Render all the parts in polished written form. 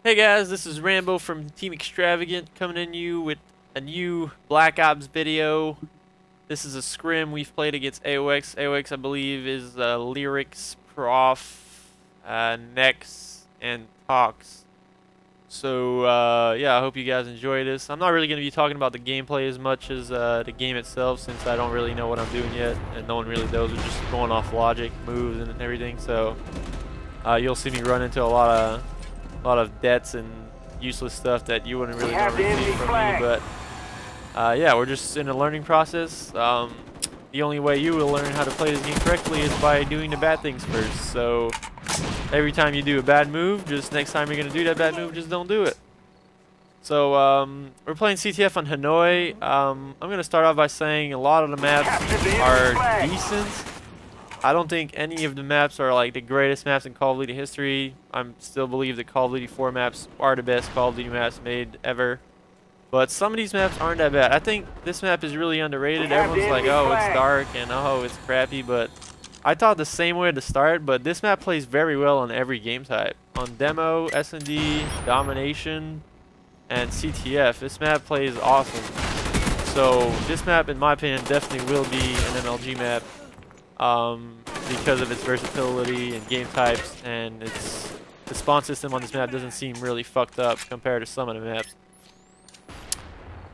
Hey guys, this is Rambo from Team Extravagant coming in you with a new Black Ops video. This is a scrim we've played against AOX. AOX, I believe, is Lyrics, Prof, Nex, and Tox. So, yeah, I hope you guys enjoy this. I'm not really going to be talking about the gameplay as much as the game itself, since I don't really know what I'm doing yet, and no one really knows. We're just going off logic, moves, and everything. So, you'll see me run into a lot of debts and useless stuff that you wouldn't really normally see from me, but yeah, we're just in a learning process. The only way you will learn how to play this game correctly is by doing the bad things first. So every time you do a bad move, just next time you're gonna do that bad move, just don't do it. So we're playing CTF on Hanoi. I'm gonna start off by saying a lot of the maps are decent. I don't think any of the maps are like the greatest maps in Call of Duty history. I still believe the Call of Duty 4 maps are the best Call of Duty maps made ever. But some of these maps aren't that bad. I think this map is really underrated. Everyone's like, oh, it's dark and oh, it's crappy. But I thought the same way at the start, but this map plays very well on every game type. On Demo, S&D, Domination, and CTF. This map plays awesome. So this map, in my opinion, definitely will be an MLG map. Because of its versatility and game types, and the spawn system on this map doesn't seem really fucked up compared to some of the maps.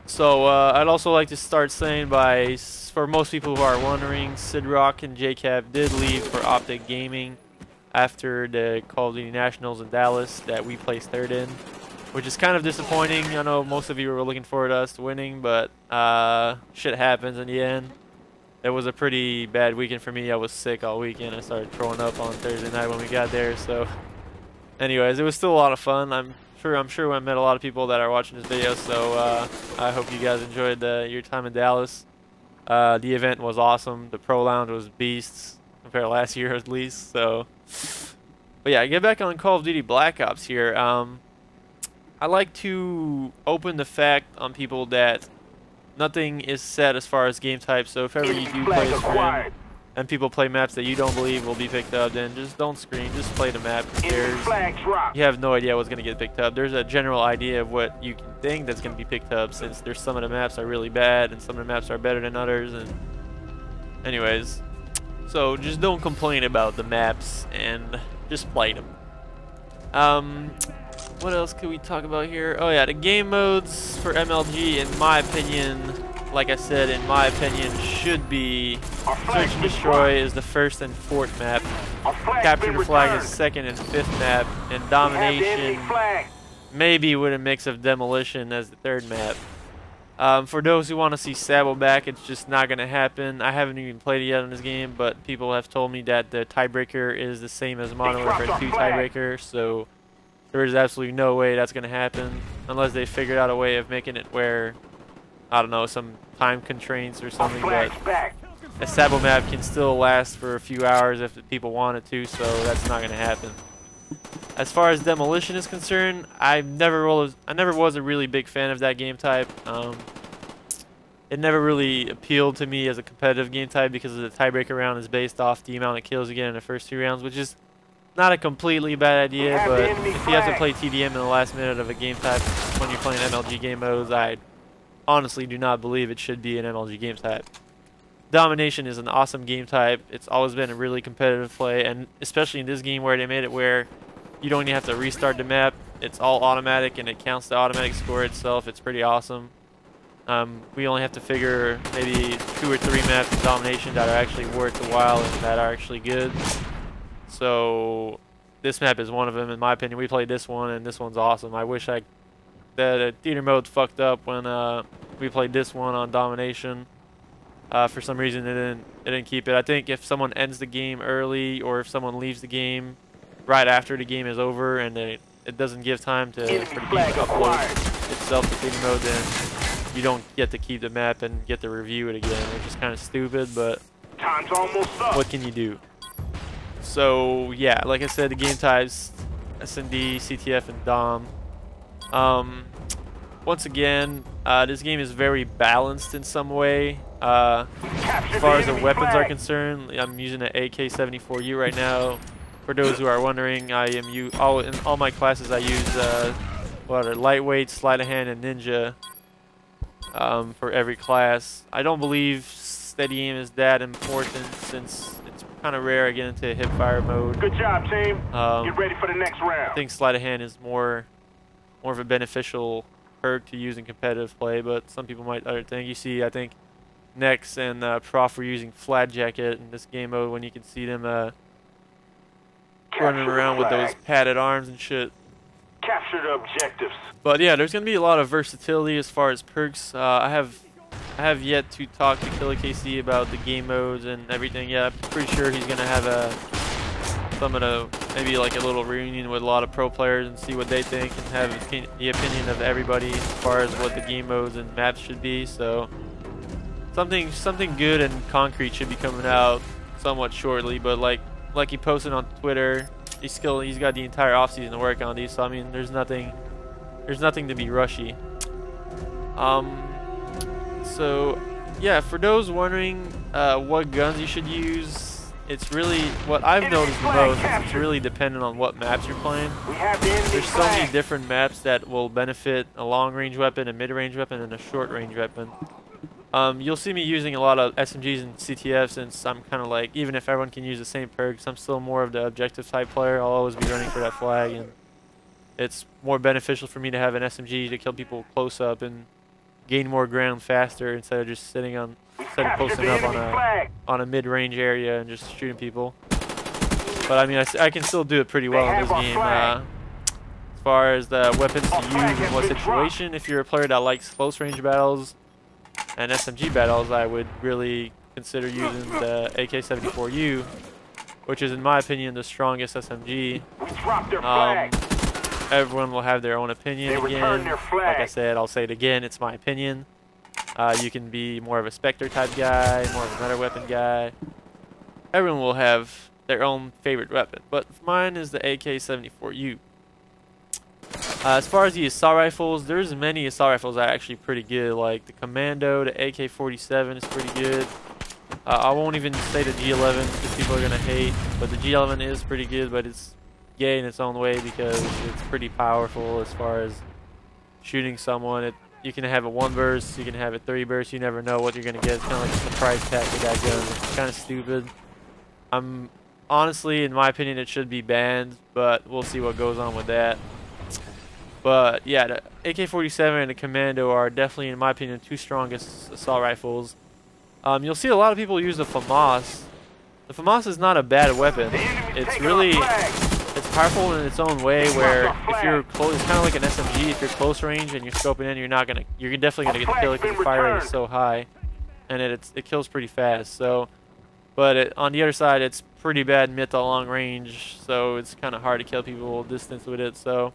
So I'd also like to start saying, for most people who are wondering, Sidrock and JCap did leave for Optic Gaming after the Call of Duty Nationals in Dallas that we placed third in, which is kind of disappointing. I know most of you were looking forward to us winning, but shit happens in the end. It was a pretty bad weekend for me. I was sick all weekend. I started throwing up on Thursday night when we got there. So, anyways, it was still a lot of fun. I'm sure I met a lot of people that are watching this video. So, I hope you guys enjoyed your time in Dallas. The event was awesome. The Pro Lounge was beasts compared to last year at least. So, but yeah, get back on Call of Duty Black Ops here. I like to open the fact on people that nothing is set as far as game type, so if ever you do play a scrim and people play maps that you don't believe will be picked up, then just don't scream, just play the map. Who cares? You have no idea what's going to get picked up. There's a general idea of what you can think that's going to be picked up, since there's some of the maps are really bad and some of the maps are better than others. And anyways, so just don't complain about the maps and just play them. What else could we talk about here? Oh yeah, the game modes for MLG, in my opinion, like I said, in my opinion, should be Search and Destroy is the first and fourth map, Capture the Flag is second and fifth map, and Domination maybe with a mix of Demolition as the third map. For those who want to see Sabo back, it's just not going to happen. I haven't even played it yet in this game, but people have told me that the tiebreaker is the same as Modern Warfare 2 tiebreaker, so there is absolutely no way that's going to happen unless they figured out a way of making it where, I don't know, some time constraints or something, but a Sabo map can still last for a few hours if people want it to, so that's not going to happen. As far as Demolition is concerned, I never was a really big fan of that game type. It never really appealed to me as a competitive game type because the tiebreaker round is based off the amount of kills you get in the first 2 rounds, which is not a completely bad idea, but if you have to play TDM in the last minute of a game type when you're playing MLG game modes, I honestly do not believe it should be an MLG game type. Domination is an awesome game type. It's always been a really competitive play, and especially in this game where they made it where you don't even have to restart the map. It's all automatic and it counts the automatic score itself. It's pretty awesome. We only have to figure maybe 2 or 3 maps in Domination that are actually worth the while and that are actually good. So this map is one of them, in my opinion. We played this one, and this one's awesome. I wish the theater mode fucked up when we played this one on Domination. For some reason, it didn't keep it. I think if someone ends the game early, or if someone leaves the game right after the game is over, and it doesn't give time for the game to upload itself to theater mode, then you don't get to keep the map and get to review it again, which is kind of stupid. But what can you do? So yeah, like I said, the game types S&D, CTF, and Dom. Once again, this game is very balanced in some way. As far as the weapons are concerned, I'm using an AK-74U right now. For those who are wondering, I am in all my classes I use lightweight, sleight of hand, and ninja for every class. I don't believe steady aim is that important since it's kind of rare I get into hip fire mode. Good job, team. Get ready for the next round. I think sleight of hand is more of a beneficial perk to use in competitive play, but some people might other think. You see, I think Nex and Prof were using flat jacket in this game mode when you can see them running around with those padded arms and shit. Capture the objectives. But yeah, there's gonna be a lot of versatility as far as perks. I have yet to talk to Killer KC about the game modes and everything. Yeah, I'm pretty sure he's gonna have maybe like a little reunion with a lot of pro players and see what they think and have the opinion of everybody as far as what the game modes and maps should be. So something good and concrete should be coming out somewhat shortly. But like he posted on Twitter, he's got the entire offseason to work on these. So I mean, there's nothing to be rushy. So yeah, for those wondering what guns you should use, it's really what I've noticed the most is it's really dependent on what maps you're playing. There's so many different maps that will benefit a long-range weapon, a mid-range weapon, and a short-range weapon. You'll see me using a lot of SMGs and CTF since I'm kind of like, even if everyone can use the same perks, I'm still more of the objective type player. I'll always be running for that flag, and it's more beneficial for me to have an SMG to kill people close up and gain more ground faster instead of just posting up on a mid-range area and just shooting people. But I mean, I can still do it pretty well in this game. As far as the weapons to use in what situation, if you're a player that likes close-range battles and SMG battles, I would really consider using the AK-74U, which is, in my opinion, the strongest SMG. Everyone will have their own opinion again. Like I said, I'll say it again, it's my opinion. You can be more of a Spectre type guy, more of a meta weapon guy. Everyone will have their own favorite weapon, but mine is the AK-74U. As far as the assault rifles, there's many assault rifles that are actually pretty good, like the Commando, the AK-47 is pretty good. I won't even say the G11 because people are going to hate, but the G11 is pretty good, but it's gay in its own way because it's pretty powerful as far as shooting someone. You can have a 1 burst, you can have a 3 burst, you never know what you're going to get. It's kind of like a surprise pack with that gun. It's kind of stupid. Honestly, in my opinion, it should be banned, but we'll see what goes on with that. But yeah, the AK-47 and the Commando are definitely, in my opinion, the two strongest assault rifles. You'll see a lot of people use the FAMAS. The FAMAS is not a bad weapon. It's powerful in its own way. Where if you're close, it's kind of like an SMG. If you're close range and you're scoping in, you're definitely gonna get the kill because the fire rate is so high, and it kills pretty fast. So, but on the other side, it's pretty bad mid to long range. So it's kind of hard to kill people distance with it. So,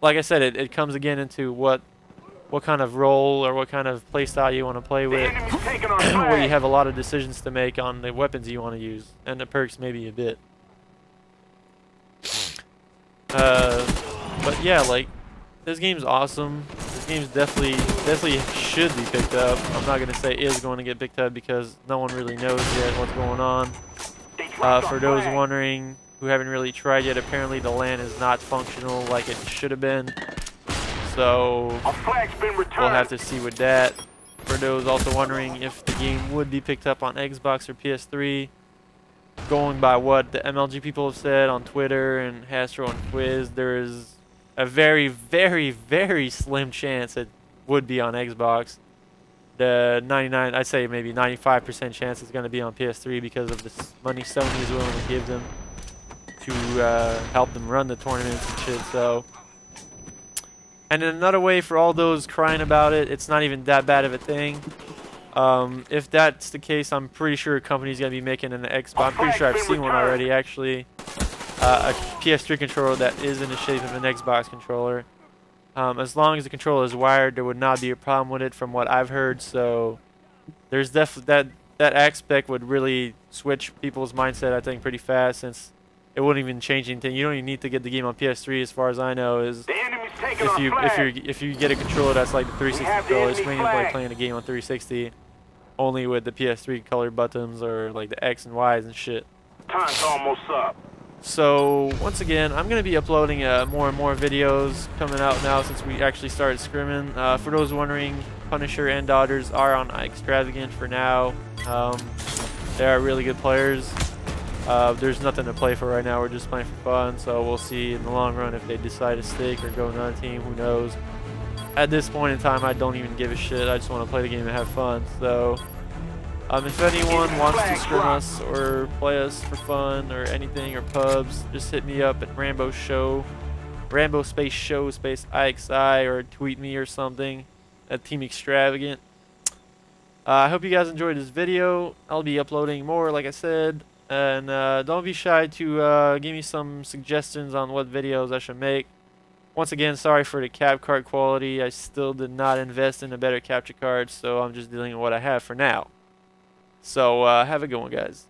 like I said, it comes again into what kind of role or what kind of play style you want to play with, where you have a lot of decisions to make on the weapons you want to use, and the perks maybe a bit. But yeah, like, this game's awesome. This game's definitely should be picked up. I'm not gonna say is going to get picked up because no one really knows yet what's going on. For those wondering who haven't really tried yet, apparently the LAN is not functional like it should have been. So we'll have to see with that. For those also wondering if the game would be picked up on Xbox or PS3, going by what the MLG people have said on Twitter and Hastro and Quiz, there is a very, very, very slim chance it would be on Xbox. The I'd say maybe 95% chance it's going to be on PS3 because of the money Sony is willing to give them to help them run the tournaments and shit. So, and then another way for all those crying about it, it's not even that bad of a thing. If that's the case, I'm pretty sure a company's going to be making an Xbox. I'm pretty sure I've seen one already, actually. A PS3 controller that is in the shape of an Xbox controller. As long as the controller is wired, there would not be a problem with it from what I've heard. So there's definitely that aspect would really switch people's mindset, I think, pretty fast, since it wouldn't even change anything. You don't even need to get the game on PS3, as far as I know. Is if you get a controller that's like the 360 controller, it's mainly like playing a game on 360, only with the PS3 colored buttons or like the X and Y's and shit. Time's almost up. So once again, I'm going to be uploading more and more videos coming out now since we actually started scrimming. For those wondering, Punisher and Dodgers are on Extravagant for now. They are really good players. There's nothing to play for right now. We're just playing for fun, so we'll see in the long run if they decide to stick or go another team. Who knows? At this point in time, I don't even give a shit. I just want to play the game and have fun. So if anyone wants to scrim us or play us for fun or anything, or pubs, just hit me up at Rambo space show space IXI, or tweet me or something at Team Extravagant. I hope you guys enjoyed this video. I'll be uploading more, like I said, and don't be shy to give me some suggestions on what videos I should make. Once again, sorry for the cap card quality. I still did not invest in a better capture card, so I'm just dealing with what I have for now. So have a good one, guys.